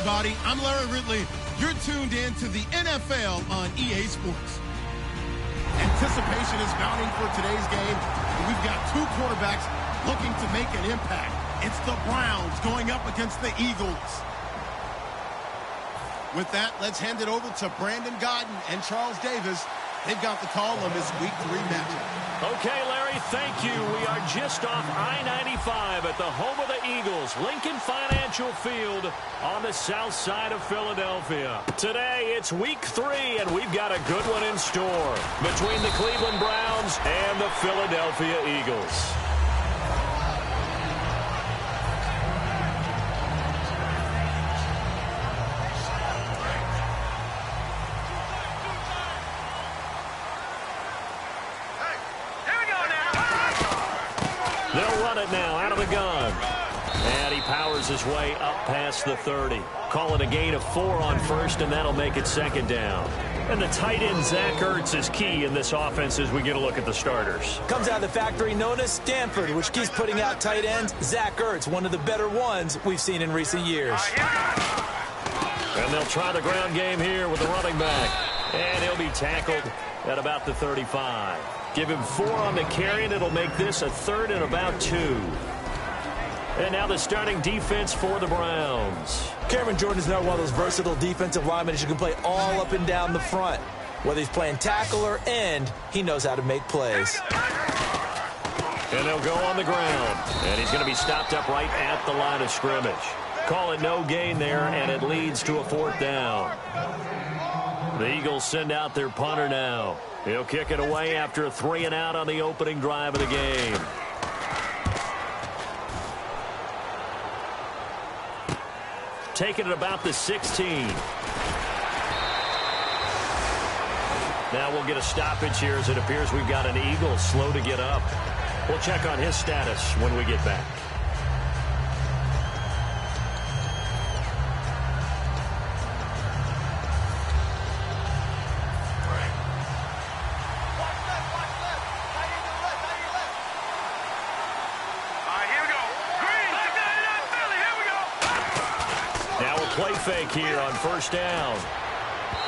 everybody. I'm Larry Ridley. You're tuned in to the NFL on EA Sports. Anticipation is mounting for today's game. We've got two quarterbacks looking to make an impact. It's the Browns going up against the Eagles. With that, let's hand it over to Brandon Godden and Charles Davis. They've got the call on this Week 3 matchup. Okay, Larry, thank you. We are just off I-95 at the home of the Eagles, Lincoln Financial Field on the south side of Philadelphia. Today, it's Week 3, and we've got a good one in store between the Cleveland Browns and the Philadelphia Eagles. They'll run it now out of the gun. And he powers his way up past the 30. Call it a gain of 4 on first, and that'll make it second down. And the tight end, Zach Ertz, is key in this offense as we get a look at the starters. Comes out of the factory known as Stanford, which keeps putting out tight ends. Zach Ertz, one of the better ones we've seen in recent years. And they'll try the ground game here with the running back. And he'll be tackled at about the 35. Give him 4 on the carry, and it'll make this a 3rd and about 2. And now the starting defense for the Browns. Cameron Jordan is now one of those versatile defensive linemen who can play all up and down the front. Whether he's playing tackle or end, he knows how to make plays. And they'll go on the ground. And he's going to be stopped up right at the line of scrimmage. Call it no gain there, and it leads to a 4th down. The Eagles send out their punter now. He'll kick it away after a 3 and out on the opening drive of the game. Taking it about the 16. Now we'll get a stoppage here as it appears we've got an Eagle slow to get up. We'll check on his status when we get back. Play fake here on 1st down.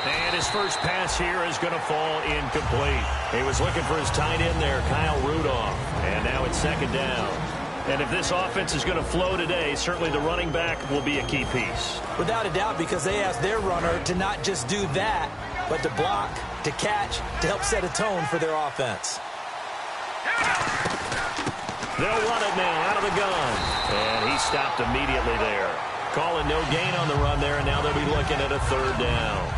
And his first pass here is going to fall incomplete. He was looking for his tight end there, Kyle Rudolph. And now it's 2nd down. And if this offense is going to flow today, certainly the running back will be a key piece. Without a doubt, because they asked their runner to not just do that, but to block, to catch, to help set a tone for their offense. They'll run it now out of the gun. And he stopped immediately there. Calling no gain on the run there, and now they'll be looking at a 3rd down.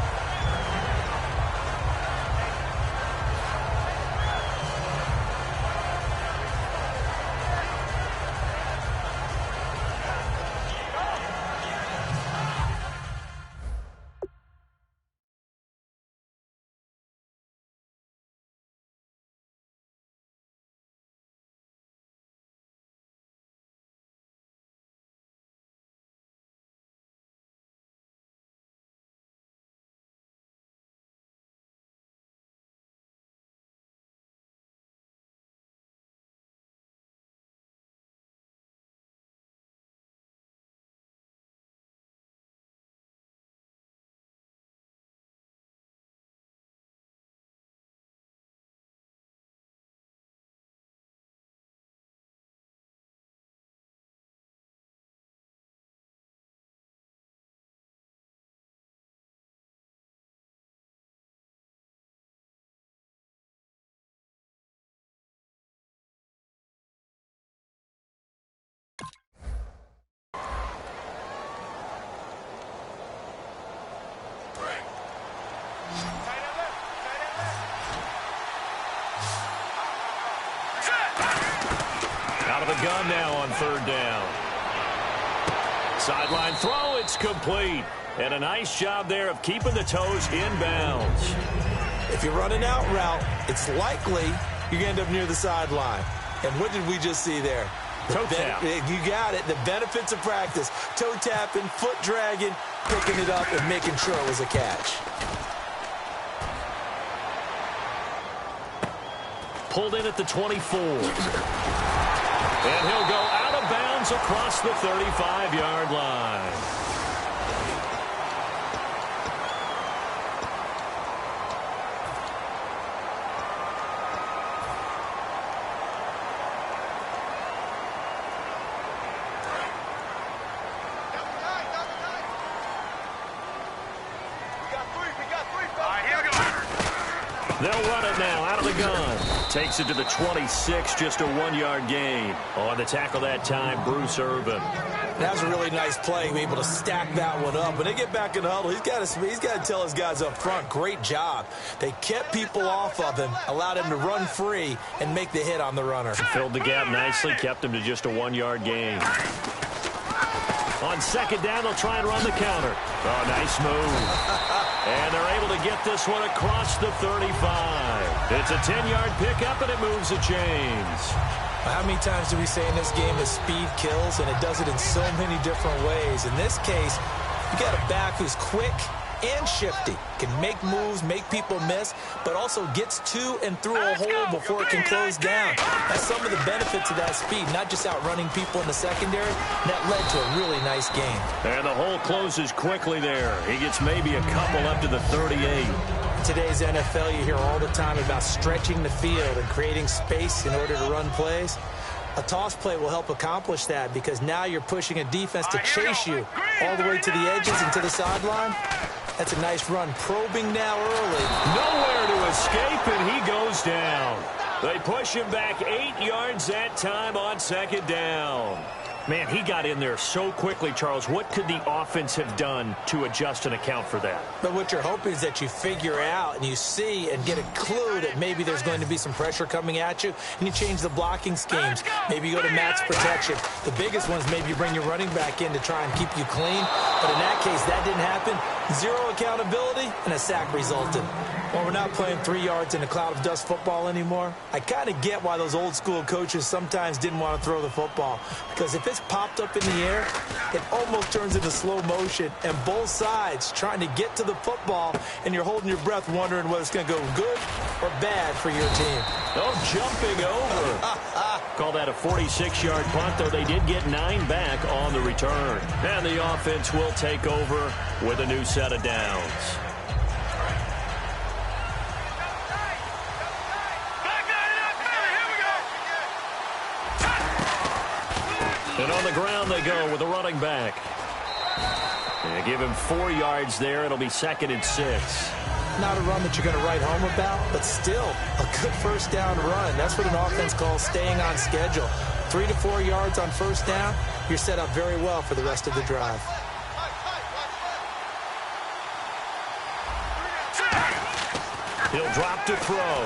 Out of the gun now on 3rd down. Sideline throw, it's complete. And a nice job there of keeping the toes in bounds. If you're running out route, it's likely you're going to end up near the sideline. And what did we just see there? Toe tap. You got it. The benefits of practice. Toe tapping, foot dragging, picking it up, and making sure it was a catch. Pulled in at the 24. And he'll go out of bounds across the 35-yard line. They'll run it now out of the gun. Takes it to the 26, just a 1-yard gain. On the tackle that time, Bruce Irvin. That was a really nice play, able to stack that one up. When they get back in the huddle, he's got to tell his guys up front, great job. They kept people off of him, allowed him to run free, and make the hit on the runner. Filled the gap nicely, kept him to just a 1-yard gain. On second down, they'll try and run the counter. Oh, nice move. And they're able to get this one across the 35. It's a 10-yard pickup, and it moves the chains. How many times do we say in this game that speed kills, and it does it in so many different ways? In this case, you got a back who's quick and shifty, can make moves, make people miss, but also gets to and through a hole before it can close down. That's some of the benefits of that speed, not just outrunning people in the secondary. That led to a really nice game. And the hole closes quickly there. He gets maybe a couple up to the 38. In today's NFL, you hear all the time about stretching the field and creating space in order to run plays. A toss play will help accomplish that because now you're pushing a defense to chase you all the way to the edges and to the sideline. That's a nice run. Probing now early. Nowhere to escape, and he goes down. They push him back 8 yards that time on second down. Man, he got in there so quickly, Charles. What could the offense have done to adjust and account for that? But what you're hoping is that you figure out and you see and get a clue that maybe there's going to be some pressure coming at you, and you change the blocking schemes. Maybe you go to max protection. The biggest ones, maybe you bring your running back in to try and keep you clean. But in that case, that didn't happen. Zero accountability, and a sack resulted. Well, we're not playing 3 yards in a cloud of dust football anymore. I kind of get why those old school coaches sometimes didn't want to throw the football. Because if it's popped up in the air, it almost turns into slow motion. And both sides trying to get to the football, and you're holding your breath wondering whether it's going to go good or bad for your team. Oh, jumping over. Call that a 46-yard punt, though they did get 9 back on the return. And the offense will take over with a new set of downs. And on the ground they go with a running back. They give him 4 yards there. It'll be 2nd and 6. Not a run that you're going to write home about, but still a good first down run. That's what an offense calls staying on schedule. 3 to 4 yards on first down, you're set up very well for the rest of the drive. He'll drop to throw.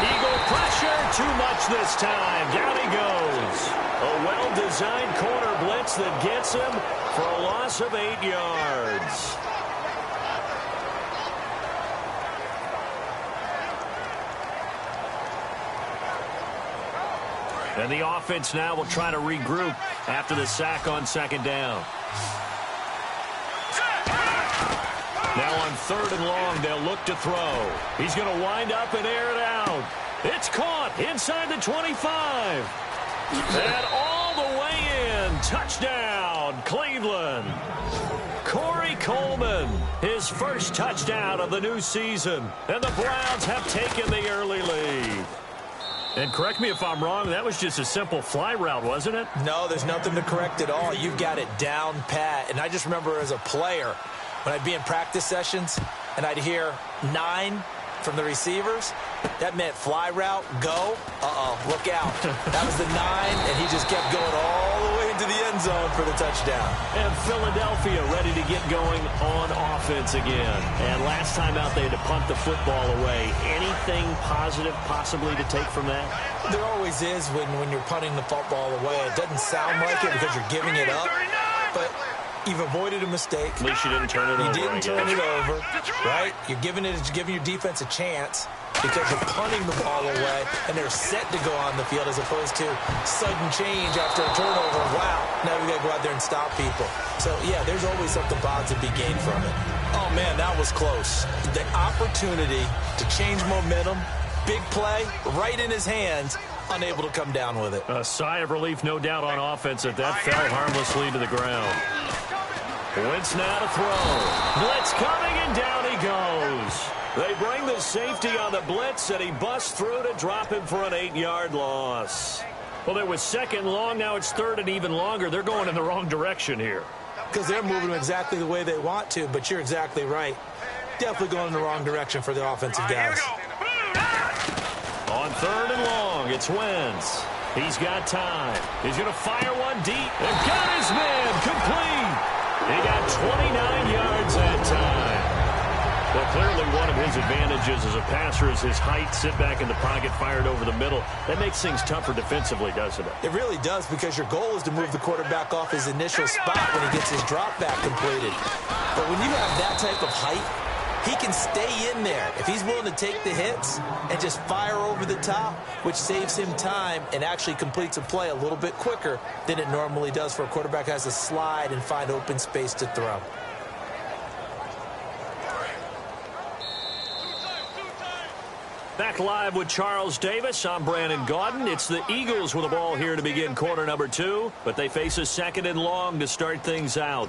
Eagle pressure, too much this time. Down he goes. A well-designed corner blitz that gets him for a loss of 8 yards. And the offense now will try to regroup after the sack on second down. Now on 3rd and long, they'll look to throw. He's going to wind up and air it out. It's caught inside the 25. And all the way in. Touchdown, Cleveland. Corey Coleman, his first touchdown of the new season. And the Browns have taken the early lead. And correct me if I'm wrong, that was just a simple fly route, wasn't it? No, there's nothing to correct at all. You've got it down pat. And I just remember as a player, when I'd be in practice sessions and I'd hear 9 from the receivers, that meant fly route, go. Look out. That was the 9, and he just kept going all the way into the end zone for the touchdown. And Philadelphia ready to get going on offense again. And last time out, they had to punt the football away. Anything positive possibly to take from that? There always is when you're punting the football away. It doesn't sound like it because you're giving it up, but you've avoided a mistake. At least you didn't turn it over. You didn't turn it over, right? You're giving your defense a chance because you're punting the ball away, and they're set to go on the field as opposed to sudden change after a turnover. Wow, now we got to go out there and stop people. So, yeah, there's always something positive to be gained from it. Oh, man, that was close. The opportunity to change momentum, big play, right in his hands, unable to come down with it. A sigh of relief, no doubt, on offense that fell harmlessly to the ground. Wentz now to throw. Blitz coming, and down he goes. They bring the safety on the blitz, and he busts through to drop him for an 8-yard loss. Well, it was 2nd long. Now it's 3rd and even longer. They're going in the wrong direction here. Because they're moving exactly the way they want to, but you're exactly right. Definitely going in the wrong direction for the offensive guys. On 3rd and long, it's Wentz. He's got time. He's going to fire one deep. And got his man complete. He got 29 yards that time. Well, clearly one of his advantages as a passer is his height. Sit back in the pocket, fired over the middle. That makes things tougher defensively, doesn't it? It really does, because your goal is to move the quarterback off his initial spot when he gets his drop back completed. But when you have that type of height, he can stay in there if he's willing to take the hits and just fire over the top, which saves him time and actually completes a play a little bit quicker than it normally does for a quarterback who has to slide and find open space to throw. Back live with Charles Davis. I'm Brandon Gaudin. It's the Eagles with the ball here to begin quarter number 2, but they face a 2nd and long to start things out.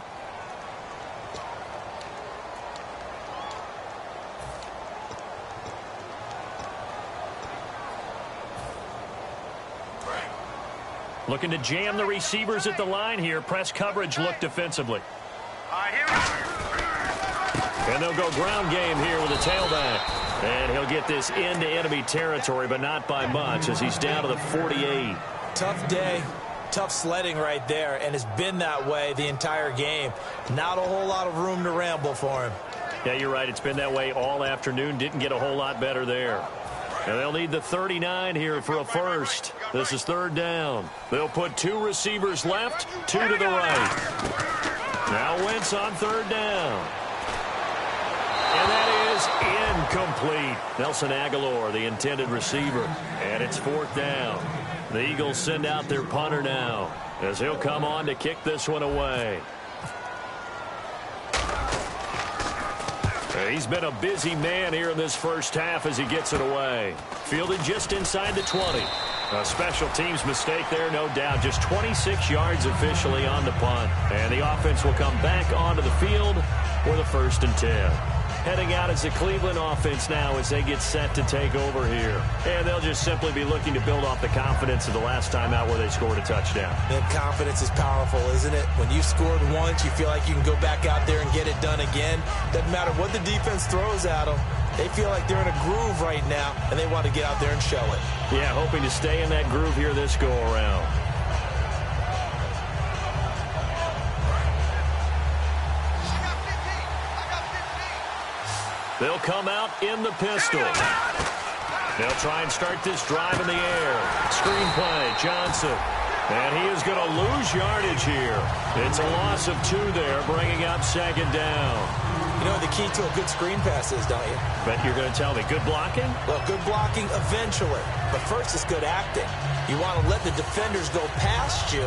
Looking to jam the receivers at the line here. Press coverage look defensively. And they'll go ground game here with a tailback. And he'll get this into enemy territory, but not by much, as he's down to the 48. Tough day. Tough sledding right there, and it's been that way the entire game. Not a whole lot of room to ramble for him. Yeah, you're right. It's been that way all afternoon. Didn't get a whole lot better there. And they'll need the 39 here for a first. This is 3rd down. They'll put 2 receivers left, 2 to the right. Now Wentz on 3rd down. And that is incomplete. Nelson Aguilar, the intended receiver. And it's 4th down. The Eagles send out their punter now, as he'll come on to kick this one away. He's been a busy man here in this first half as he gets it away. Fielded just inside the 20. A special teams mistake there, no doubt. Just 26 yards officially on the punt. And the offense will come back onto the field for the 1st and 10. Heading out as the Cleveland offense now as they get set to take over here. And they'll just simply be looking to build off the confidence of the last time out where they scored a touchdown. And confidence is powerful, isn't it? When you've scored once, you feel like you can go back out there and get it done again. Doesn't matter what the defense throws at them. They feel like they're in a groove right now, and they want to get out there and show it. Yeah, hoping to stay in that groove here this go-around. They'll come out in the pistol. They'll try and start this drive in the air. Screenplay, Johnson. And he is going to lose yardage here. It's a loss of 2 there, bringing up 2nd down. You know what the key to a good screen pass is, don't you? Bet you're going to tell me. Good blocking? Well, good blocking eventually. But first, it's good acting. You want to let the defenders go past you,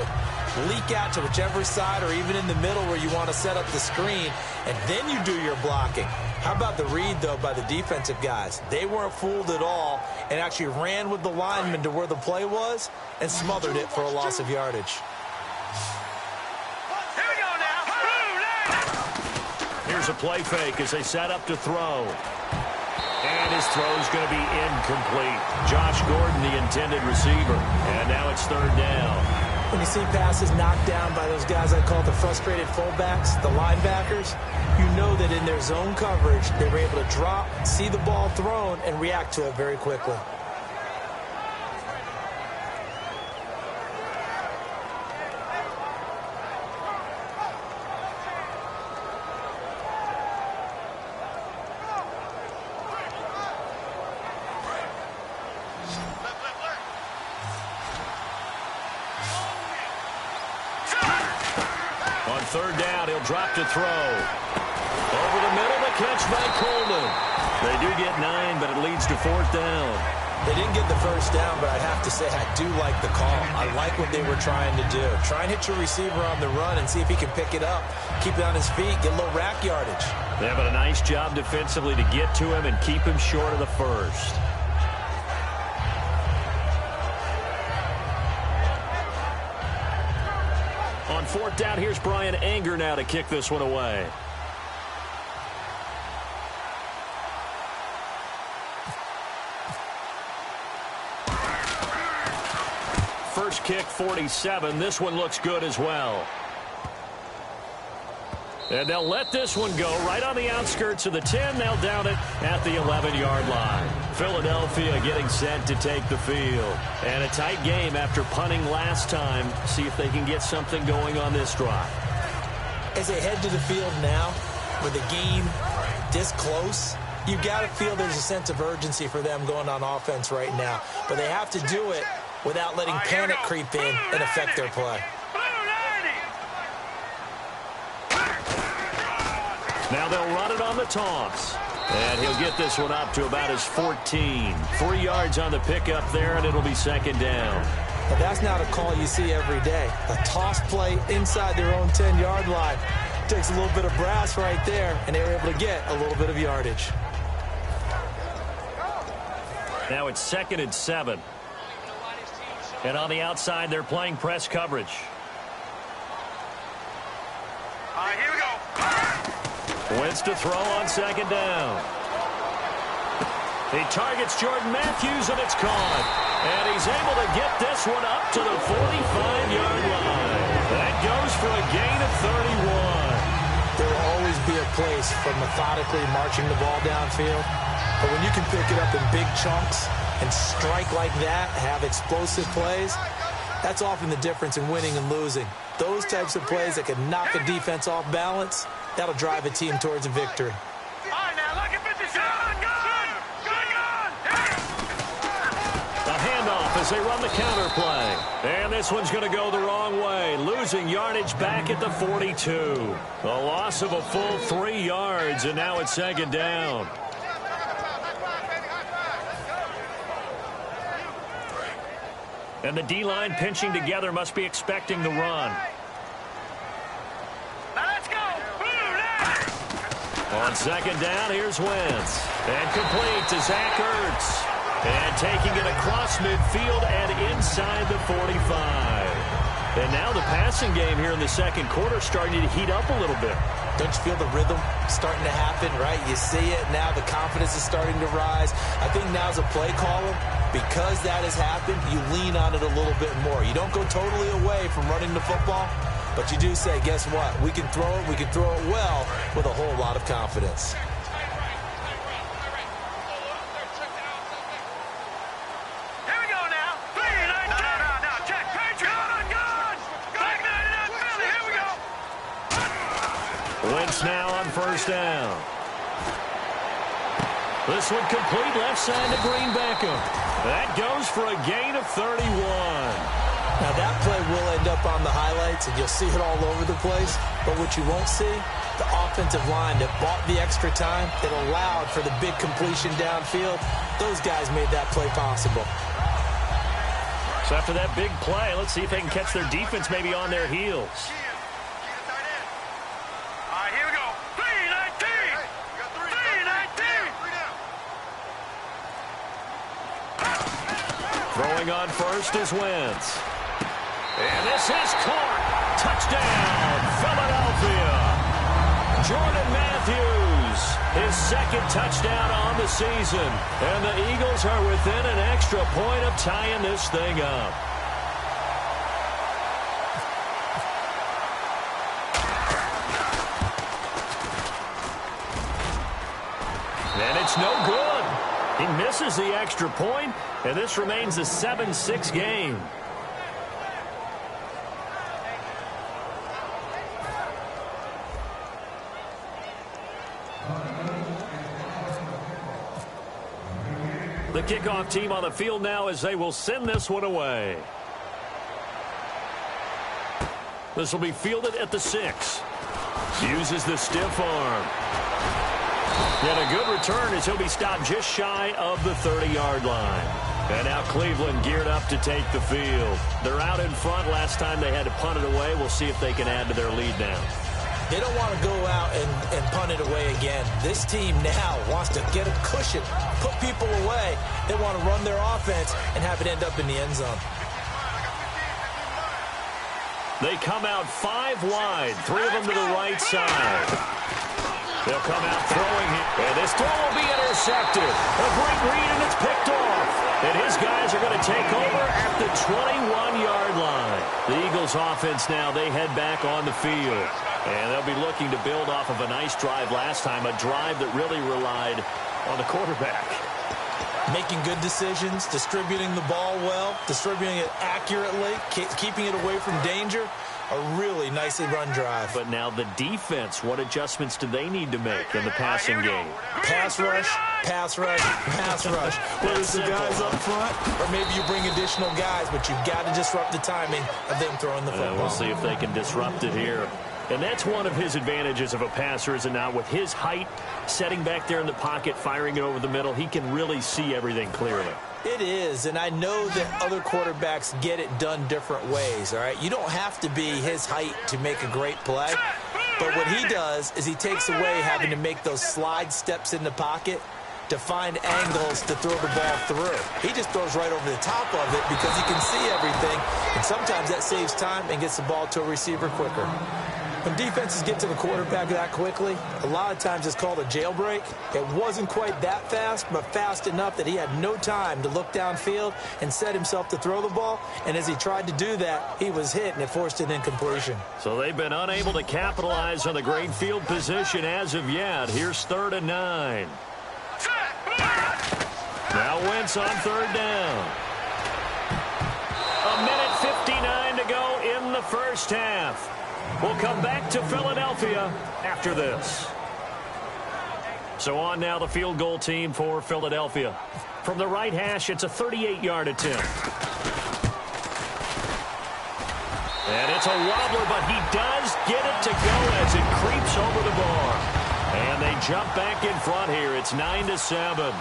leak out to whichever side or even in the middle where you want to set up the screen, and then you do your blocking. How about the read, though, by the defensive guys? They weren't fooled at all and actually ran with the lineman to where the play was and smothered it for a loss of yardage. Here we go now. Here's a play fake as they set up to throw. And his throw is going to be incomplete. Josh Gordon, the intended receiver. And now it's 3rd down. When you see passes knocked down by those guys I call the frustrated fullbacks, the linebackers, you know that in their zone coverage, they were able to drop, see the ball thrown, and react to it very quickly. On 3rd down, he'll drop to throw. Over the middle, the catch by Coleman. They do get 9, but it leads to 4th down. They didn't get the first down, but I'd have to say I do like the call. I like what they were trying to do. Try and hit your receiver on the run and see if he can pick it up, keep it on his feet, get a little rack yardage. They have a nice job defensively to get to him and keep him short of the first. On 4th down, here's Brian Anger now to kick this one away. First kick, 47. This one looks good as well. And they'll let this one go right on the outskirts of the 10. They'll down it at the 11-yard line. Philadelphia getting set to take the field. And a tight game after punting last time. See if they can get something going on this drive. As they head to the field now, with the game this close, you've got to feel there's a sense of urgency for them going on offense right now. But they have to do it without letting panic creep in and affect their play. Now they'll run it on the toss. And he'll get this one up to about his 14. 3 yards on the pickup there, and it'll be second down. But that's not a call you see every day. A toss play inside their own 10-yard line. Takes a little bit of brass right there, and they were able to get a little bit of yardage. Now it's 2nd and 7. And on the outside, they're playing press coverage. Here we go. Wentz to throw on second down. He targets Jordan Matthews, and it's caught. And he's able to get this one up to the 45-yard line. That goes for a gain of 31. There will always be a place for methodically marching the ball downfield. But when you can pick it up in big chunks and strike like that, have explosive plays, that's often the difference in winning and losing. Those types of plays that can knock a defense off balance, that'll drive a team towards a victory. All right, now look at 57. The handoff as they run the counter play. And this one's going to go the wrong way. Losing yardage back at the 42. A loss of a full 3 yards, and now it's second down. And the D-line pinching together must be expecting the run. Now let's go. On second down, here's Wentz. And complete to Zach Ertz. And taking it across midfield and inside the 45. And now the passing game here in the second quarter starting to heat up a little bit. Don't you feel the rhythm starting to happen, right? You see it now. The confidence is starting to rise. I think now as a play caller, because that has happened, you lean on it a little bit more. You don't go totally away from running the football, but you do say, guess what? We can throw it. We can throw it well with a whole lot of confidence. Here we go now. No, check. Patriot. Good. Back there, Philly. Here we go. Wentz now on first down. This one complete left side to Green Beckham. That goes for a gain of 31. Now that play will end up on the highlights, and you'll see it all over the place. But what you won't see, the offensive line that bought the extra time, that allowed for the big completion downfield, those guys made that play possible. So after that big play, let's see if they can catch their defense maybe on their heels. All right, here we go. 3-19. 3-19. Throwing on first is Wentz. And this is caught. Touchdown, Philadelphia. Jordan Matthews, his second touchdown on the season. And the Eagles are within an extra point of tying this thing up. And it's no good. He misses the extra point, and this remains a 7-6 game. The kickoff team on the field now as they will send this one away. This will be fielded at the 6. Uses the stiff arm. And a good return as he'll be stopped just shy of the 30-yard line. And now Cleveland geared up to take the field. They're out in front. Last time they had to punt it away. We'll see if they can add to their lead now. They don't want to go out and punt it away again. This team now wants to get a cushion, put people away. They want to run their offense and have it end up in the end zone. They come out 5 wide, 3 of them to the right side. They'll come out throwing it, and this throw will be intercepted. A great read, and it's picked off. And his guys are going to take over at the 21-yard line. The Eagles offense now, they head back on the field. And they'll be looking to build off of a nice drive last time, a drive that really relied on the quarterback. Making good decisions, distributing the ball well, distributing it accurately, keeping it away from danger. A really nicely run drive. But now the defense, what adjustments do they need to make in the passing game? Pass rush, pass rush, pass rush. Whether it's the guys up front or maybe you bring additional guys, but you've got to disrupt the timing of them throwing the football. We'll see if they can disrupt it here. And that's one of his advantages of a passer, is it not? With his height, setting back there in the pocket, firing it over the middle, he can really see everything clearly. It is, and I know that other quarterbacks get it done different ways, all right? You don't have to be his height to make a great play, but what he does is he takes away having to make those slide steps in the pocket to find angles to throw the ball through. He just throws right over the top of it because he can see everything, and sometimes that saves time and gets the ball to a receiver quicker. When defenses get to the quarterback that quickly, a lot of times it's called a jailbreak. It wasn't quite that fast, but fast enough that he had no time to look downfield and set himself to throw the ball. And as he tried to do that, he was hit, and it forced an incompletion. So they've been unable to capitalize on the great field position as of yet. Here's 3rd and 9. Now Wentz on 3rd down. 1:59 to go in the first half. We'll come back to Philadelphia after this. So on now the field goal team for Philadelphia. From the right hash, it's a 38-yard attempt. And it's a wobbler, but he does get it to go as it creeps over the bar. And they jump back in front here. It's 9-7.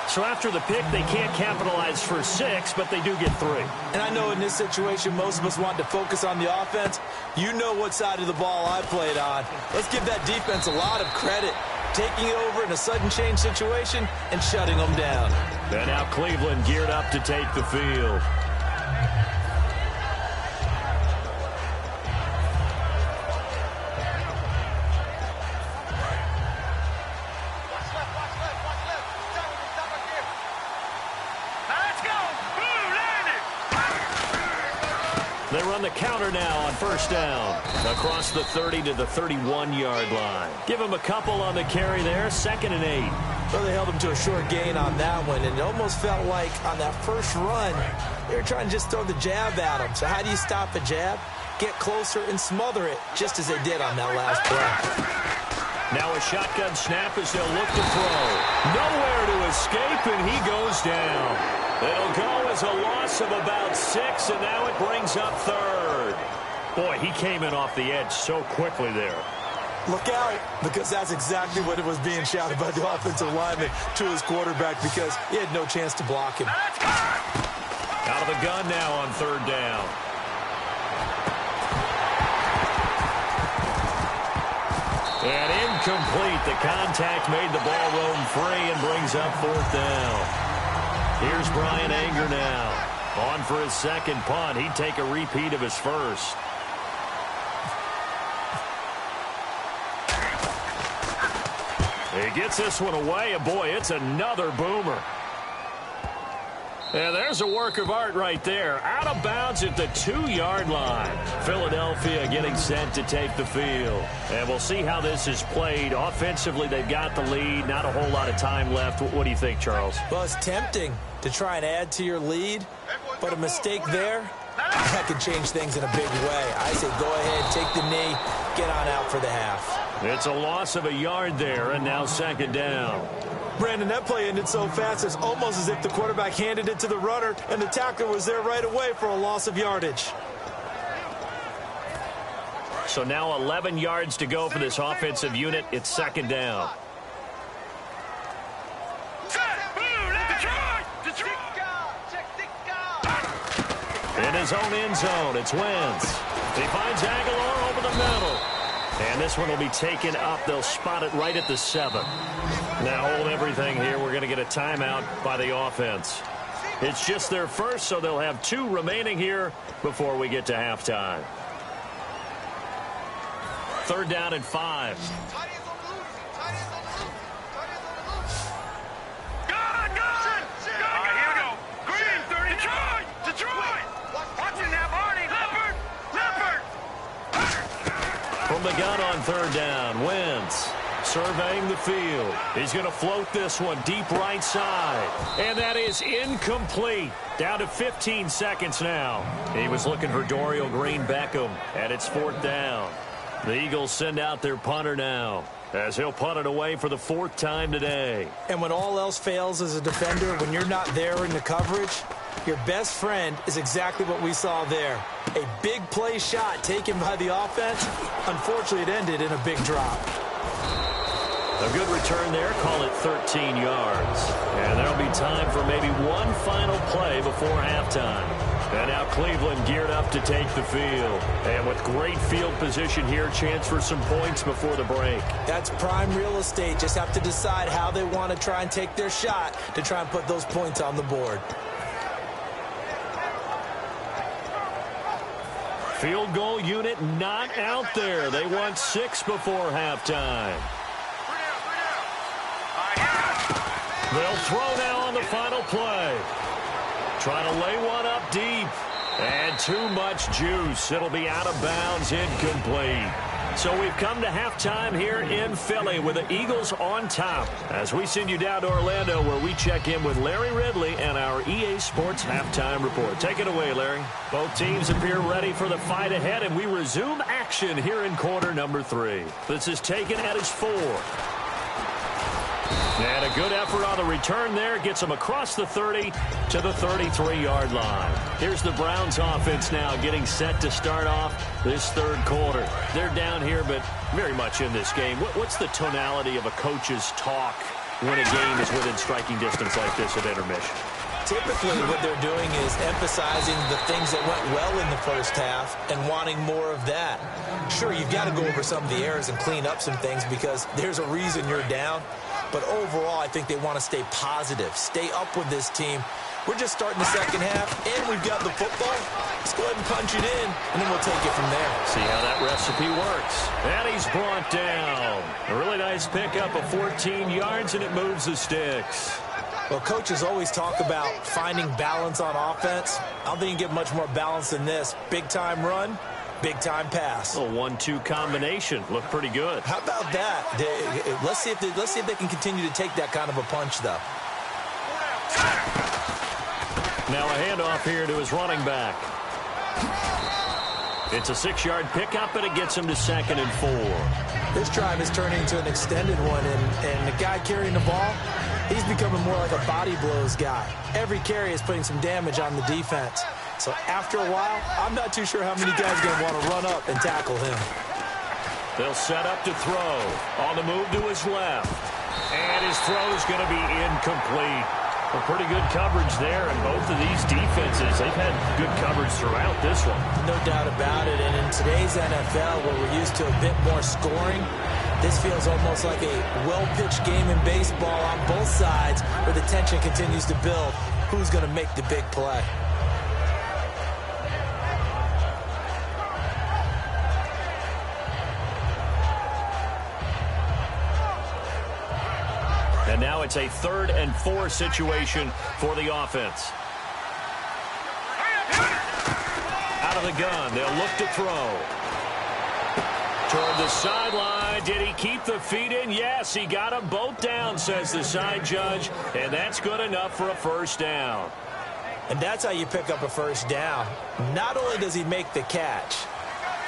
So after the pick, they can't capitalize for 6, but they do get 3. And I know in this situation, most of us want to focus on the offense. You know what side of the ball I played on. Let's give that defense a lot of credit. Taking it over in a sudden change situation and shutting them down. And now Cleveland geared up to take the field. They run the counter now on 1st down. Across the 30 to the 31-yard line. Give him a couple on the carry there. 2nd and 8. Well, they held him to a short gain on that one, and it almost felt like on that first run, they were trying to just throw the jab at him. So how do you stop a jab? Get closer and smother it, just as they did on that last play. Now a shotgun snap as they'll look to throw. Nowhere to escape, and he goes down. It'll go as a loss of about 6, and now it brings up 3rd. Boy, he came in off the edge so quickly there. Look out, because that's exactly what it was being shouted by the offensive lineman to his quarterback, because he had no chance to block him. Out of the gun now on 3rd down. And incomplete. The contact made the ball roam free and brings up 4th down. Here's Brian Anger now. On for his 2nd punt. He'd take a repeat of his first. He gets this one away, and boy, it's another boomer. And there's a work of art right there. Out of bounds at the 2-yard line. Philadelphia getting set to take the field. And we'll see how this is played. Offensively, they've got the lead. Not a whole lot of time left. What do you think, Charles? Well, it's tempting to try and add to your lead, but a mistake there, that could change things in a big way. I say go ahead, take the knee, get on out for the half. It's a loss of a yard there, and now 2nd down. Brandon, that play ended so fast, it's almost as if the quarterback handed it to the runner, and the tackler was there right away for a loss of yardage. So now 11 yards to go for this offensive unit. It's 2nd down. In his own end zone, it's Wentz. He finds Aguilar over the middle. And this one will be taken up. They'll spot it right at the 7. Now hold everything here. We're going to get a timeout by the offense. It's just their first, so they'll have 2 remaining here before we get to halftime. 3rd down and 5. Detroit! Watching that, Barney! third down. Wentz surveying the field. He's going to float this one deep right side. And that is incomplete. Down to 15 seconds now. He was looking for Dorial Green-Beckham, and it's fourth down. The Eagles send out their punter now, as he'll punt it away for the fourth time today. And when all else fails as a defender, when you're not there in the coverage, your best friend is exactly what we saw there. A big play shot taken by the offense. Unfortunately, it ended in a big drop. A good return there, call it 13 yards. And there'll be time for maybe one final play before halftime. And now Cleveland geared up to take the field. And with great field position here, chance for some points before the break. That's prime real estate. Just have to decide how they want to try and take their shot to try and put those points on the board. Field goal unit not out there. They want 6 before halftime. They'll throw now on the final play. Trying to lay one up deep. And too much juice. It'll be out of bounds, incomplete. So we've come to halftime here in Philly with the Eagles on top. As we send you down to Orlando, where we check in with Larry Ridley and our EA Sports Halftime Report. Take it away, Larry. Both teams appear ready for the fight ahead, and we resume action here in quarter number 3. This is taken at his 4. And a good effort on the return there. Gets them across the 30 to the 33-yard line. Here's the Browns offense now getting set to start off this third quarter. They're down here, but very much in this game. What's the tonality of a coach's talk when a game is within striking distance like this at intermission? Typically, what they're doing is emphasizing the things that went well in the first half and wanting more of that. Sure, you've got to go over some of the errors and clean up some things because there's a reason you're down. But overall, I think they want to stay positive, stay up with this team. We're just starting the second half, and we've got the football. Let's go ahead and punch it in, and then we'll take it from there. See how that recipe works. And he's brought down. A really nice pickup of 14 yards, and it moves the sticks. Well, coaches always talk about finding balance on offense. I don't think you can get much more balance than this. Big-time run, big-time pass. A 1-2 combination. Looked pretty good. How about that? Let's see if they can continue to take that kind of a punch, though. Now a handoff here to his running back. It's a 6-yard pickup, and it gets him to 2nd and 4. This drive is turning into an extended one, and the guy carrying the ball, he's becoming more like a body blows guy. Every carry is putting some damage on the defense. So after a while, I'm not too sure how many guys are going to want to run up and tackle him. They'll set up to throw. On the move to his left. And his throw is going to be incomplete. A pretty good coverage there, and both of these defenses, they've had good coverage throughout this one. No doubt about it, and in today's NFL, where we're used to a bit more scoring, this feels almost like a well-pitched game in baseball on both sides, where the tension continues to build. Who's going to make the big play? And now it's a 3rd and 4 situation for the offense. Out of the gun, they'll look to throw. Toward the sideline, did he keep the feet in? Yes, he got them both down, says the side judge, and that's good enough for a first down. And that's how you pick up a first down. Not only does he make the catch,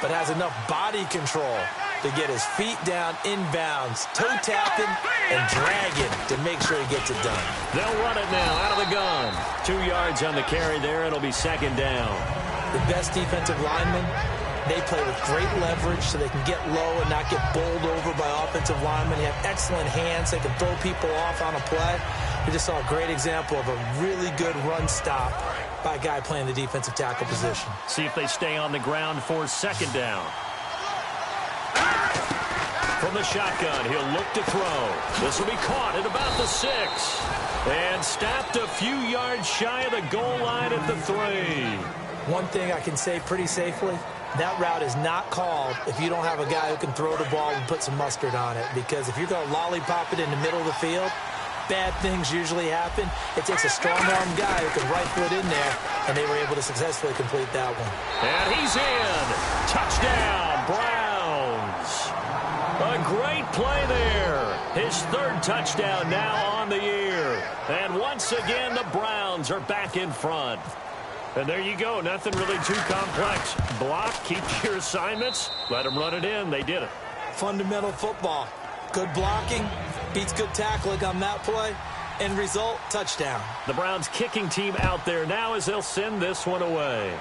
but has enough body control to get his feet down inbounds, toe tapping and dragging to make sure he gets it done. They'll run it now out of the gun. 2 yards on the carry there. It'll be 2nd down. The best defensive linemen, they play with great leverage so they can get low and not get bowled over by offensive linemen. They have excellent hands. They can throw people off on a play. We just saw a great example of a really good run stop by a guy playing the defensive tackle position. See if they stay on the ground for 2nd down. From the shotgun, he'll look to throw. This will be caught at about the 6. And stopped a few yards shy of the goal line at the 3. One thing I can say pretty safely, that route is not called if you don't have a guy who can throw the ball and put some mustard on it. Because if you're going to lollipop it in the middle of the field, bad things usually happen. It takes a strong-arm guy who can rifle it in there, and they were able to successfully complete that one. And he's in. Touchdown, Browns. play there. His third touchdown now on the year. And once again, the Browns are back in front. And there you go. Nothing really too complex. Block, keep your assignments, let them run it in. They did it. Fundamental football. Good blocking beats good tackling on that play. End result, touchdown. The Browns kicking team out there now as they'll send this one away.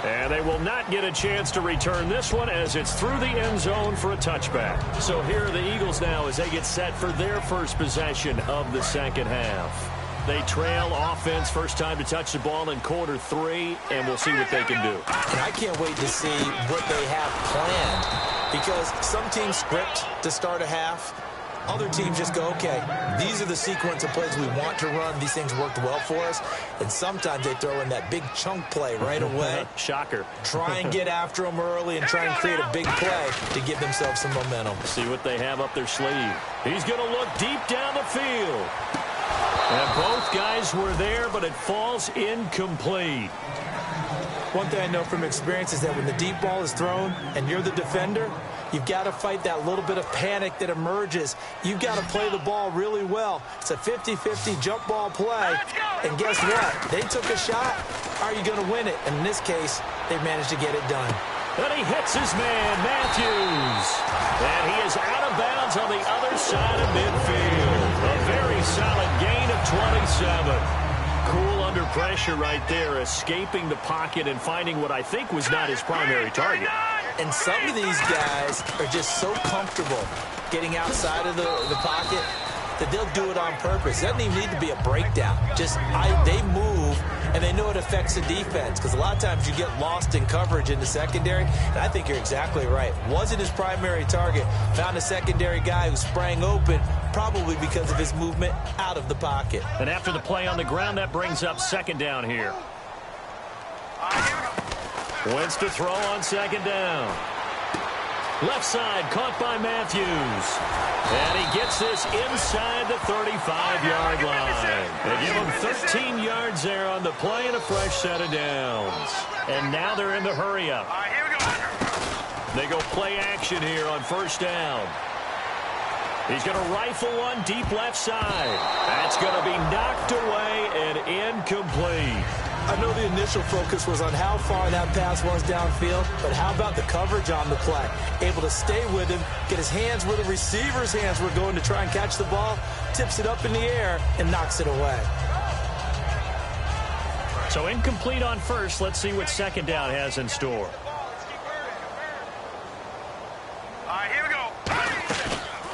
And they will not get a chance to return this one as it's through the end zone for a touchback. So here are the Eagles now as they get set for their first possession of the second half. They trail offense first time to touch the ball in quarter 3, and we'll see what they can do. And I can't wait to see what they have planned, because some teams script to start a half. Other teams just go, okay, these are the sequence of plays we want to run. These things worked well for us. And sometimes they throw in that big chunk play right away. Shocker. Try and get after them early and try and create a big play to give themselves some momentum. See what they have up their sleeve. He's going to look deep down the field. And both guys were there, but it falls incomplete. One thing I know from experience is that when the deep ball is thrown and you're the defender, you've got to fight that little bit of panic that emerges. You've got to play the ball really well. It's a 50-50 jump ball play. And guess what? They took a shot. Are you going to win it? And in this case, they managed to get it done. And he hits his man, Matthews. And he is out of bounds on the other side of midfield. A very solid gain of 27. Cool under pressure right there, escaping the pocket and finding what I think was not his primary target. And some of these guys are just so comfortable getting outside of the pocket that they'll do it on purpose. It doesn't even need to be a breakdown. Just they move, and they know it affects the defense, because a lot of times you get lost in coverage in the secondary. And I think you're exactly right. Wasn't his primary target. Found a secondary guy who sprang open, probably because of his movement out of the pocket. And after the play on the ground, that brings up second down here. Wentz to throw on second down. Left side caught by Matthews. And he gets this inside the 35-yard line. They give him 13 yards there on the play and a fresh set of downs. And now they're in the hurry-up. They go play action here on first down. He's going to rifle one deep left side. That's going to be knocked away and incomplete. I know the initial focus was on how far that pass was downfield, but how about the coverage on the play? Able to stay with him, get his hands where the receiver's hands were going to try and catch the ball, tips it up in the air, and knocks it away. So incomplete on first. Let's see what second down has in store. All right, here we go.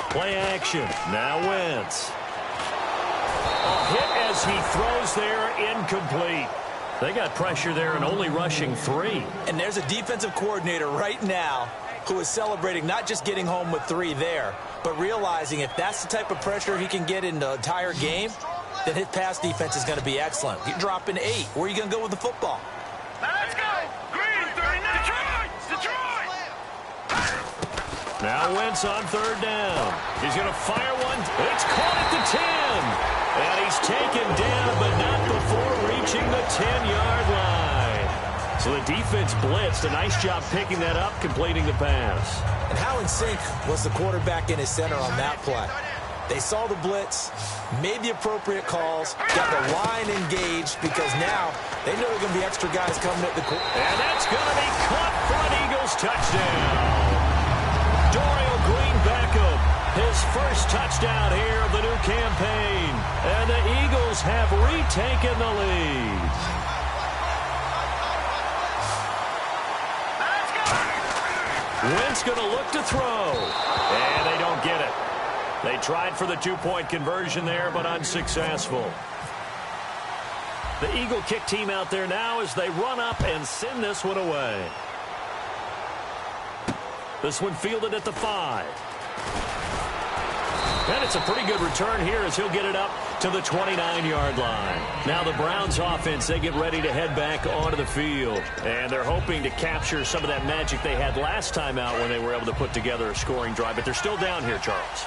Play action. Now Wentz. A hit as he throws there, incomplete. They got pressure there and only rushing 3. And there's a defensive coordinator right now who is celebrating not just getting home with 3 there, but realizing if that's the type of pressure he can get in the entire game, then his pass defense is going to be excellent. You're dropping 8. Where are you going to go with the football? Let's go. Green, 39. Detroit. Now Wentz on third down. He's going to fire one. It's caught at the 10. And he's taken down, but not before reaching the 10-yard line. So the defense blitzed. A nice job picking that up, completing the pass. And how in sync was the quarterback in his center on that play? They saw the blitz, made the appropriate calls, got the line engaged, because now they know there are going to be extra guys coming at the quarter. And that's going to be caught for an Eagles touchdown. Dorial Green Beckham, his first touchdown here of the new campaign. And the Eagles have retaken the lead. Wentz going to look to throw. And they don't get it. They tried for the 2-point conversion there, but unsuccessful. The Eagle kick team out there now as they run up and send this one away. This one fielded at the 5. And it's a pretty good return here as he'll get it up to the 29-yard line. Now the Browns offense, they get ready to head back onto the field. And they're hoping to capture some of that magic they had last time out when they were able to put together a scoring drive. But they're still down here, Charles.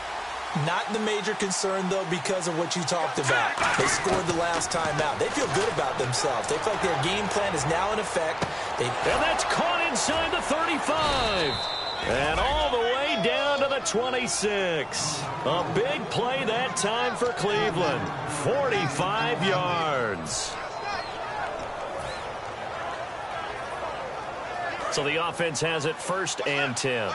Not the major concern, though, because of what you talked about. They scored the last time out. They feel good about themselves. They feel like their game plan is now in effect. And that's caught inside the 35. And all the way down to the 26. A big play that time for Cleveland. 45 yards. So the offense has it 1st and 10.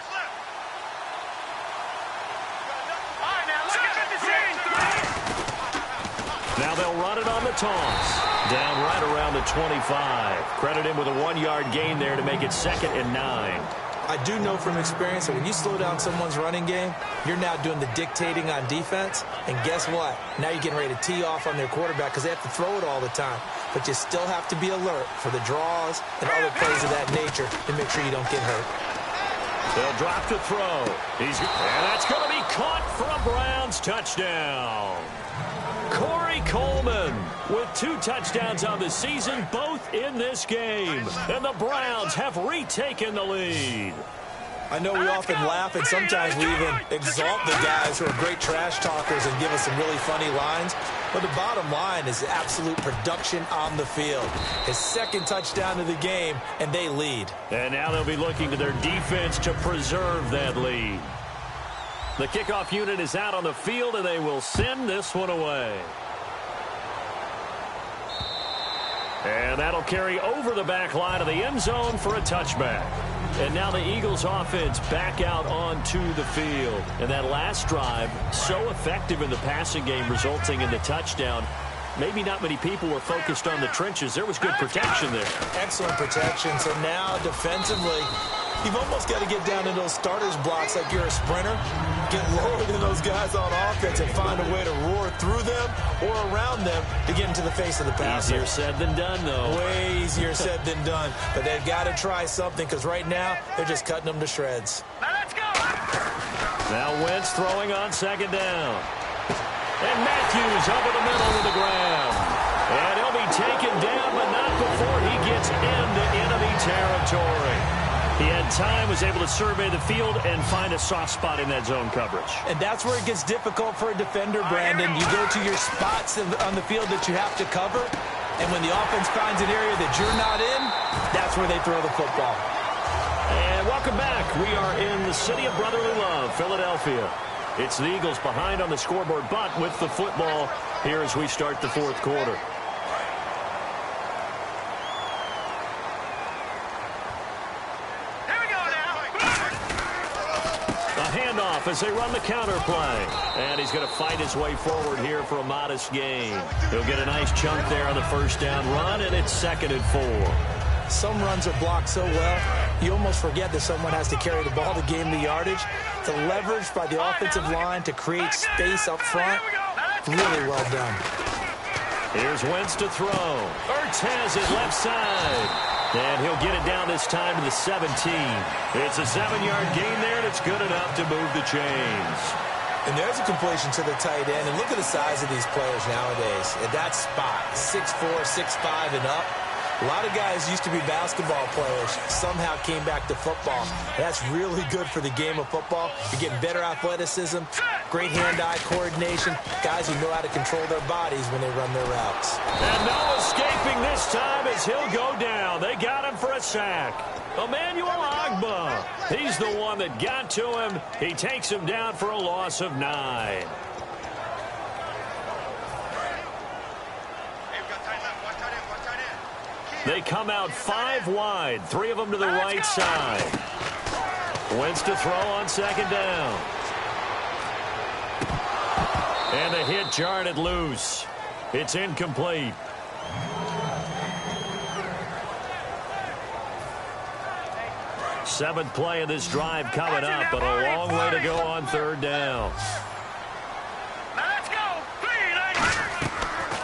Now they'll run it on the toss. Down right around the 25. Credit him with a 1-yard gain there to make it 2nd and 9. I do know from experience that when you slow down someone's running game, you're now doing the dictating on defense. And guess what? Now you're getting ready to tee off on their quarterback because they have to throw it all the time. But you still have to be alert for the draws and other plays of that nature to make sure you don't get hurt. They'll drop to throw. And that's going to be caught for a Browns touchdown. Corey Coleman with 2 touchdowns on the season, both in this game. And the Browns have retaken the lead. I know we often laugh, and sometimes we even exalt the guys who are great trash talkers and give us some really funny lines. But the bottom line is absolute production on the field. His 2nd touchdown of the game, and they lead. And now they'll be looking to their defense to preserve that lead. The kickoff unit is out on the field, and they will send this one away. And that'll carry over the back line of the end zone for a touchback. And now the Eagles offense back out onto the field. And that last drive, so effective in the passing game, resulting in the touchdown. Maybe not many people were focused on the trenches. There was good protection there. Excellent protection. So now defensively, you've almost got to get down in those starters blocks like you're a sprinter. Get lower than those guys on offense and find a way to roar through them or around them to get into the face of the passer. Easier said than done, though. Way easier said than done. But they've got to try something because right now they're just cutting them to shreds. Now let's go. Now Wentz throwing on 2nd down. And Matthews over the middle with the grab. And he'll be taken down, but not before he gets into enemy territory. He had time, was able to survey the field and find a soft spot in that zone coverage. And that's where it gets difficult for a defender, Brandon. You go to your spots on the field that you have to cover, and when the offense finds an area that you're not in, that's where they throw the football. And welcome back. We are in the city of brotherly love, Philadelphia. It's the Eagles behind on the scoreboard, but with the football here as we start the 4th quarter. As they run the counter play. And he's going to fight his way forward here for a modest gain. He'll get a nice chunk there on the 1st down run, and it's 2nd and 4. Some runs are blocked so well, you almost forget that someone has to carry the ball to gain the yardage. The leverage by the offensive line to create space up front, really well done. Here's Wentz to throw. Ertz has it left side. And he'll get it down this time to the 17. It's a 7-yard gain there, and it's good enough to move the chains. And there's a completion to the tight end. And look at the size of these players nowadays. At that spot, 6'4", 6'5", and up. A lot of guys used to be basketball players, somehow came back to football. That's really good for the game of football. You're getting better athleticism, great hand-eye coordination, guys who know how to control their bodies when they run their routes. And no escaping this time as he'll go down. They got him for a sack. Emmanuel Ogbah, he's the one that got to him. He takes him down for a loss of 9. They come out 5 wide, 3 of them to the right side. Wentz to throw on 2nd down. And the hit jarred it loose. It's incomplete. Seventh play of this drive coming up, but a long way to go on 3rd down. Let's go.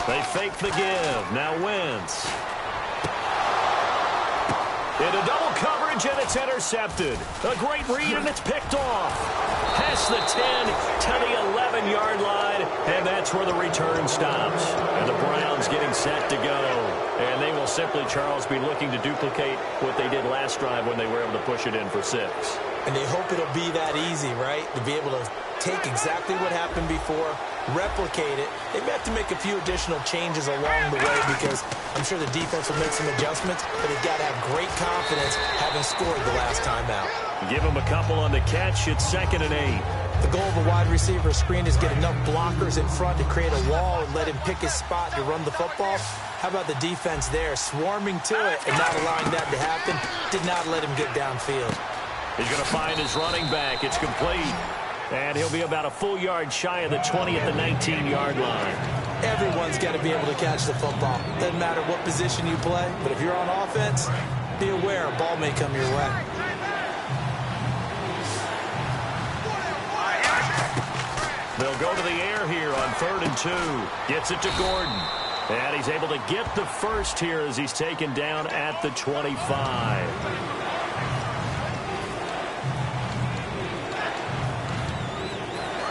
They fake the give. Now Wentz. Into double coverage, and it's intercepted. A great read, and it's picked off. Past the 10 to the 11-yard line, and that's where the return stops. And the Browns getting set to go. And they will simply, Charles, be looking to duplicate what they did last drive when they were able to push it in for 6. And they hope it'll be that easy, right? To be able to take exactly what happened before, replicate it. They may have to make a few additional changes along the way because I'm sure the defense will make some adjustments, but they've got to have great confidence having scored the last time out. Give him a couple on the catch. It's 2nd and 8. The goal of a wide receiver screen is get enough blockers in front to create a wall and let him pick his spot to run the football. How about the defense there, swarming to it and not allowing that to happen? Did not let him get downfield. He's going to find his running back. It's complete. And he'll be about a full yard shy of the 20 at the 19-yard line. Everyone's got to be able to catch the football. Doesn't matter what position you play, but if you're on offense, be aware a ball may come your way. They'll go to the air here on 3rd and 2. Gets it to Gordon. And he's able to get the first here as he's taken down at the 25.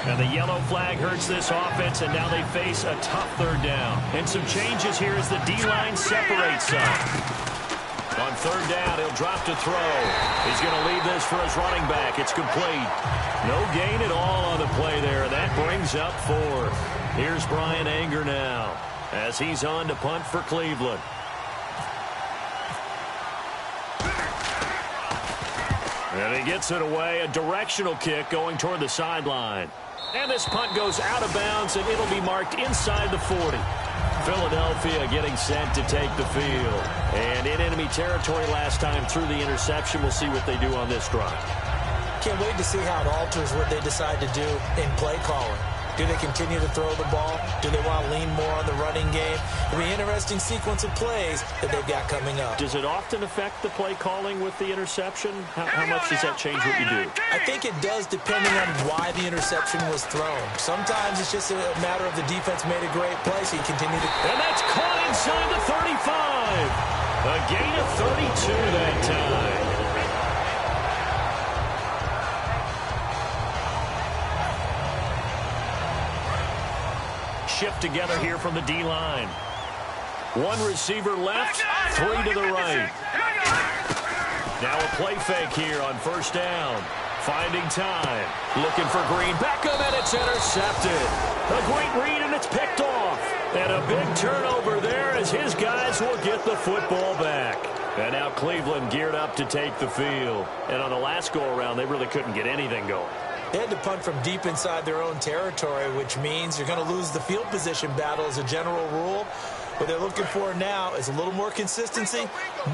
And the yellow flag hurts this offense, and now they face a tough 3rd down. And some changes here as the D-line separates some. On 3rd down, he'll drop to throw. He's going to leave this for his running back. It's complete. No gain at all on the play there. That brings up 4th. Here's Brian Anger now as he's on to punt for Cleveland. And he gets it away. A directional kick going toward the sideline. And this punt goes out of bounds, and it'll be marked inside the 40. Philadelphia getting set to take the field. And in enemy territory last time through the interception. We'll see what they do on this drive. Can't wait to see how it alters what they decide to do in play calling. Do they continue to throw the ball? Do they want to lean more on the running game? It'll be an interesting sequence of plays that they've got coming up. Does it often affect the play calling with the interception? How much does that change what you do? I think it does depending on why the interception was thrown. Sometimes it's just a matter of the defense made a great play, so you continue to... And that's caught inside the 35. A gain of 32 that time. Shift together here from the D-line. 1 receiver left, 3 to the right. Now a play fake here on 1st down. Finding time. Looking for Green. Beckham, and it's intercepted. A great read, and it's picked off. And a big turnover there as his guys will get the football back. And now Cleveland geared up to take the field. And on the last go-around, they really couldn't get anything going. They had to punt from deep inside their own territory, which means you're going to lose the field position battle as a general rule. What they're looking for now is a little more consistency,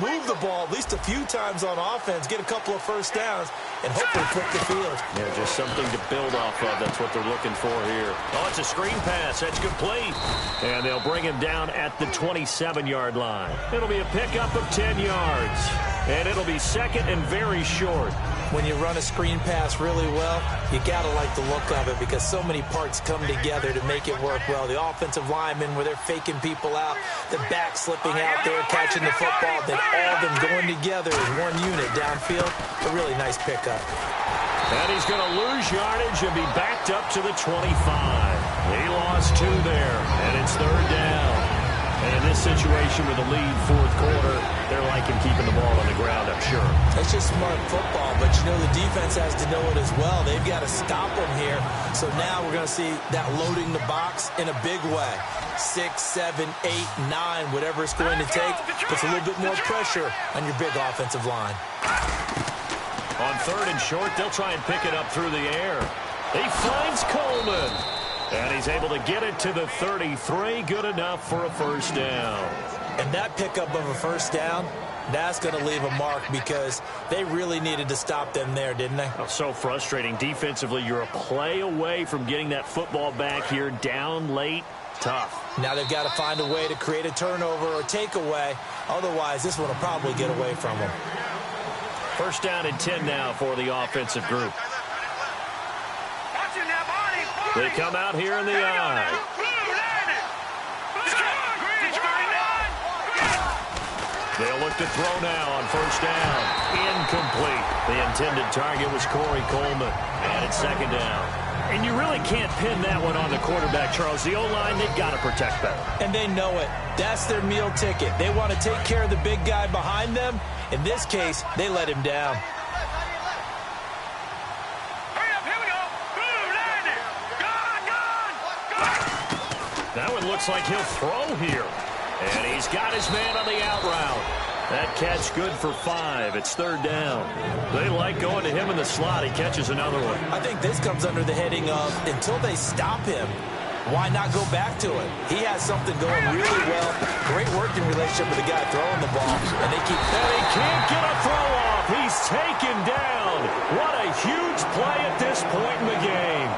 move the ball at least a few times on offense, get a couple of 1st downs, and hopefully flip the field. Yeah, just something to build off of. That's what they're looking for here. Oh, it's a screen pass. That's complete. And they'll bring him down at the 27-yard line. It'll be a pickup of 10 yards. And it'll be 2nd and very short. When you run a screen pass really well, you got to like the look of it because so many parts come together to make it work well. The offensive linemen, where they're faking people out, the back slipping out there, catching the football, then all of them going together as one unit downfield. A really nice pickup. And he's going to lose yardage and be backed up to the 25. He lost 2 there, and it's 3rd down. And in this situation with a lead 4th quarter, they're liking keeping the ball on the ground, I'm sure. That's just smart football, but you know the defense has to know it as well. They've got to stop them here. So now we're going to see that loading the box in a big way. 6, 7, 8, 9, whatever it's going to take, puts a little bit more pressure on your big offensive line. On 3rd and short, they'll try and pick it up through the air. He finds Coleman. And he's able to get it to the 33. Good enough for a 1st down. And that pickup of a 1st down, that's going to leave a mark because they really needed to stop them there, didn't they? Oh, so frustrating. Defensively, you're a play away from getting that football back here down late. Tough. Now they've got to find a way to create a turnover or takeaway. Otherwise, this one will probably get away from them. 1st down and 10 now for the offensive group. They come out here in the eye. They'll look to throw now on 1st down. Incomplete. The intended target was Corey Coleman. And it's 2nd down. And you really can't pin that one on the quarterback, Charles. The O-line, they've got to protect better. And they know it. That's their meal ticket. They want to take care of the big guy behind them. In this case, they let him down. That one looks like he'll throw here. And he's got his man on the out route. That catch good for 5. It's 3rd down. They like going to him in the slot. He catches another one. I think this comes under the heading of until they stop him, why not go back to it? He has something going really well. Great working relationship with the guy throwing the ball. And they keep... And he can't get a throw off. He's taken down. What a huge play at this point in the game.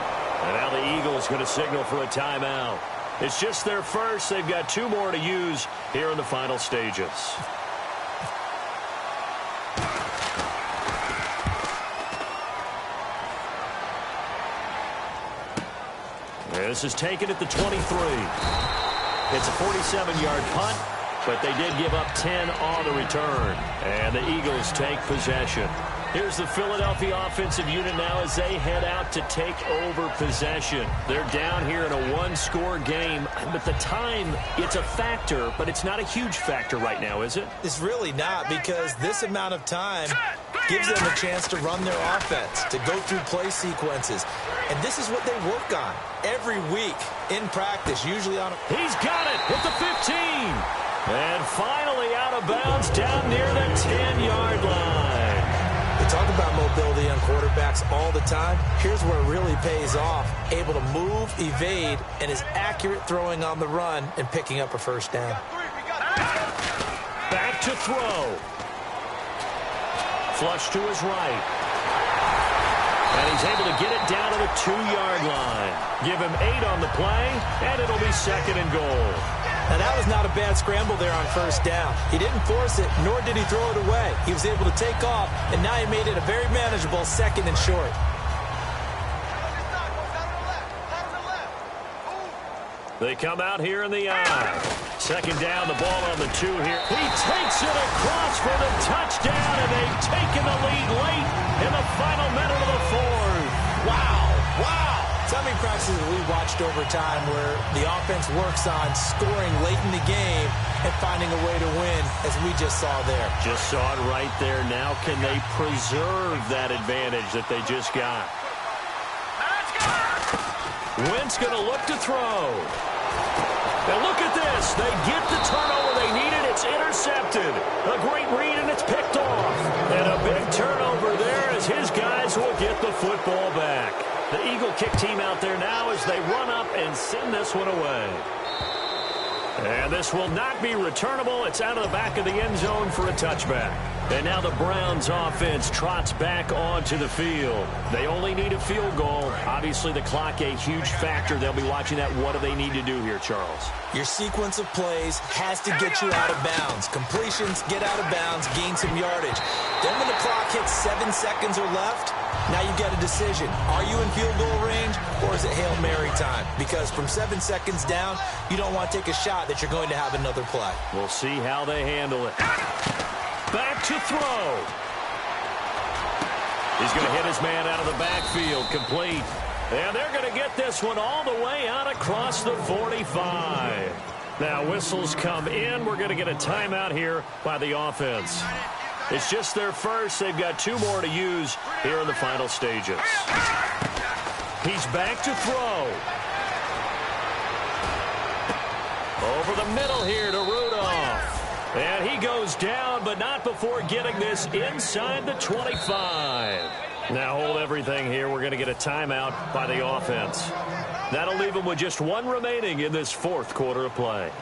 And now the Eagles going to signal for a timeout. It's just their first. They've got 2 more to use here in the final stages. This is taken at the 23. It's a 47-yard punt, but they did give up 10 on the return. And the Eagles take possession. Here's the Philadelphia offensive unit now as they head out to take over possession. They're down here in a 1-score game, but the time, it's a factor, but it's not a huge factor right now, is it? It's really not, because this amount of time gives them a chance to run their offense, to go through play sequences. And this is what they work on every week in practice, usually on a... He's got it at the 15. And finally out of bounds down near the 10-yard line. They talk about mobility on quarterbacks all the time. Here's where it really pays off. Able to move, evade, and is accurate throwing on the run and picking up a first down. Back to throw. Flush to his right. And he's able to get it down to the 2-yard line. Give him 8 on the play, and it'll be 2nd and goal. Now, that was not a bad scramble there on first down. He didn't force it, nor did he throw it away. He was able to take off, and now he made it a very manageable 2nd and short. They come out here in the eye. 2nd down, the ball on the 2 here. He takes it across for the touchdown, and they've taken the lead late in the final minute of the 4th. Wow, wow. So many practices we watched over time where the offense works on scoring late in the game and finding a way to win, as we just saw there. Just saw it right there. Now can they preserve that advantage that they just got? Wentz going to look to throw. And look at this. They get the turnover they needed. It's intercepted. A great read, and it's picked off. And a big turnover there as his guys will get the football back. The Eagle kick team out there now as they run up and send this one away. And this will not be returnable. It's out of the back of the end zone for a touchback. And now the Browns offense trots back onto the field. They only need a field goal. Obviously, the clock a huge factor. They'll be watching that. What do they need to do here, Charles? Your sequence of plays has to get you out of bounds. Completions, get out of bounds, gain some yardage. Then when the clock hits 7 seconds or left, now you get a decision. Are you in field goal range, or is it Hail Mary time? Because from 7 seconds down, you don't want to take a shot that you're going to have another play. We'll see how they handle it. Back to throw. He's going to hit his man out of the backfield, complete. And they're going to get this one all the way out across the 45. Now whistles come in. We're going to get a timeout here by the offense. It's just their first. They've got 2 more to use here in the final stages. He's back to throw. Over the middle here to Rudolph. And he goes down, but not before getting this inside the 25. Now hold everything here. We're going to get a timeout by the offense. That'll leave them with just 1 remaining in this 4th quarter of play.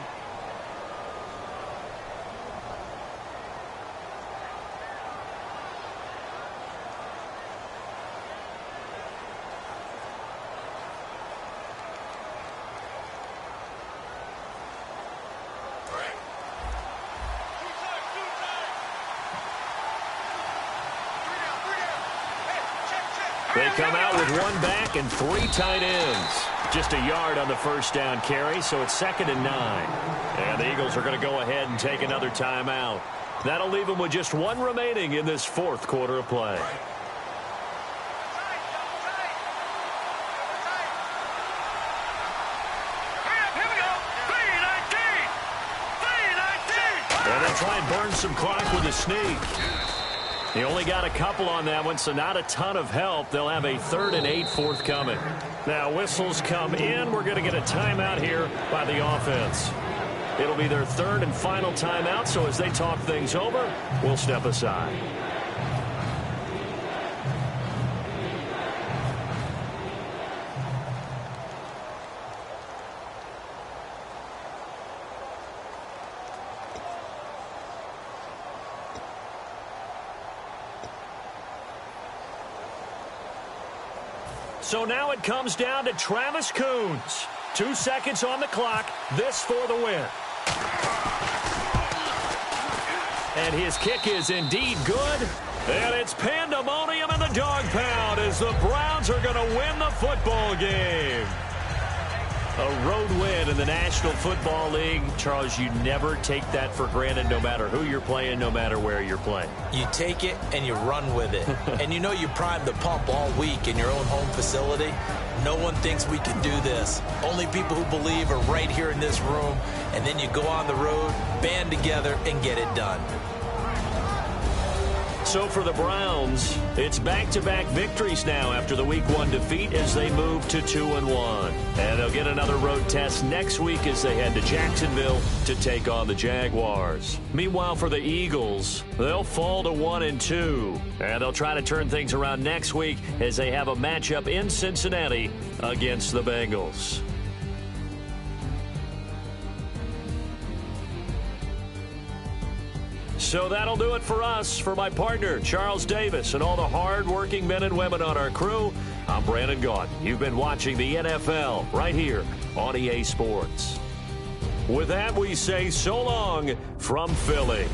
They come out with 1 back and 3 tight ends. Just a yard on the first down carry, so it's 2nd and 9. And the Eagles are going to go ahead and take another timeout. That'll leave them with just 1 remaining in this 4th quarter of play. And they try and burn some clock with a sneak. He only got a couple on that one, so not a ton of help. They'll have a 3rd and 8 forthcoming. Now whistles come in. We're going to get a timeout here by the offense. It'll be their third and final timeout, so as they talk things over, we'll step aside. So now it comes down to Travis Coons. 2 seconds on the clock. This for the win. And his kick is indeed good. And it's pandemonium in the dog pound as the Browns are going to win the football game. A road win in the National Football League. Charles, you never take that for granted no matter who you're playing, no matter where you're playing. You take it and you run with it. And you know you primed the pump all week in your own home facility. No one thinks we can do this. Only people who believe are right here in this room. And then you go on the road, band together, and get it done. So for the Browns, it's back-to-back victories now after the Week 1 defeat as they move to 2-1. And they'll get another road test next week as they head to Jacksonville to take on the Jaguars. Meanwhile, for the Eagles, they'll fall to 1-2. And they'll try to turn things around next week as they have a matchup in Cincinnati against the Bengals. So that'll do it for us. For my partner, Charles Davis, and all the hard-working men and women on our crew, I'm Brandon Gaudin. You've been watching the NFL right here on EA Sports. With that, we say so long from Philly.